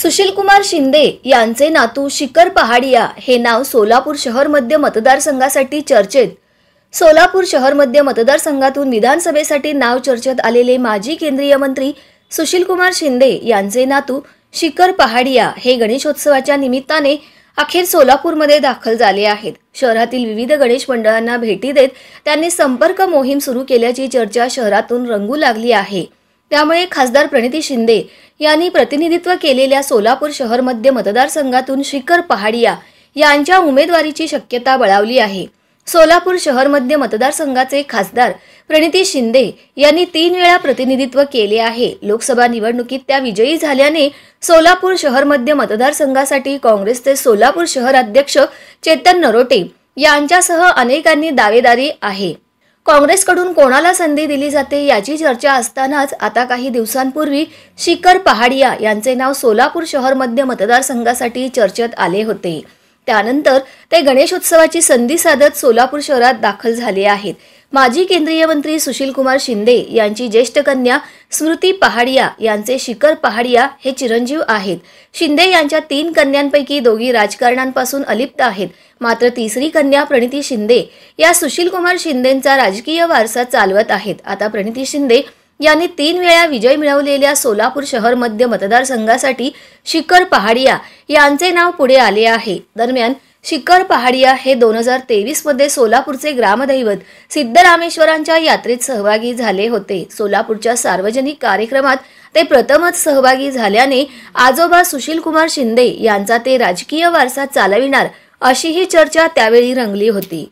सुशीलकुमार शिंदे यांचे नातू शिखर पहाडिया हे नाव सोलापूर शहर मध्य मतदारसंघासाठी चर्चेत। सोलापूर शहर मध्य मतदारसंघातून विधानसभेसाठी नाव चर्चेत आलेले माजी केंद्रीय मंत्री सुशीलकुमार शिंदे यांचे नातू शिखर पहाडिया हे गणेशोत्सवाच्या निमित्ताने अखेर सोलापूरमध्ये दाखल झाले आहेत। शहरातील विविध गणेश मंडळांना भेटी देत त्यांनी संपर्क मोहीम सुरू केल्याची चर्चा शहरातून रंगू लागली आहे। त्यामुळे खासदार प्रणिती शिंदे यांनी प्रतिनिधित्व केलेल्या सोलापूर शहर मध्य मतदारसंघातून शिखर पहाडिया यांच्या उमेदवारीची शक्यता बळावली आहे। सोलापूर शहर मध्य मतदारसंघाचे खासदार प्रणिती शिंदे यांनी 3 वेळा प्रतिनिधित्व केले आहे। लोकसभा निवडणुकीत त्या विजयी झाल्याने सोलापूर शहर मध्य मतदारसंघासाठी काँग्रेसचे सोलापूर शहर अध्यक्ष चेतन नरोटे यांच्यासह अनेकांनी दावेदारी आहे। काँग्रेसकडून कोणाला संधी दिली जाते याची चर्चा असतानाच आता काही दिवसांपूर्वी शिखर पहाडिया यांचे नाव सोलापूर शहर मध्य मतदारसंघासाठी चर्चेत आले होते। त्यानंतर ते गणेशोत्सवाची संधी साधत सोलापूर शहरात दाखल झाले आहेत। माजी केंद्रीय मंत्री सुशीलकुमार शिंदे यांची ज्येष्ठ कन्या स्मृती पहाडिया यांचे शिखर पहाडिया हे चिरंजीव आहेत। शिंदे यांच्या 3 कन्यांपैकी 2 राजकारणांपासून अलिप्त आहेत, मात्र तिसरी कन्या प्रणिती शिंदे या सुशीलकुमार शिंदेंचा राजकीय वारसा चालवत आहेत। आता प्रणिती शिंदे यांनी 3 वेळा विजय मिळवलेल्या सोलापूर शहर मध्य मतदारसंघासाठी शिखर पहाडिया यांचे नाव पुढे आले आहे। दरम्यान शिखर पहाडिया हे 2023 मध्ये सोलापूरचे ग्रामदैवत सिद्धरामेश्वरांच्या यात्रेत सहभागी झाले होते। सोलापूरच्या सार्वजनिक कार्यक्रमात ते प्रथमच सहभागी झाल्याने आजोबा सुशीलकुमार शिंदे यांचा ते राजकीय वारसा चालविणार अशी ही चर्चा त्यावेळी रंगली होती।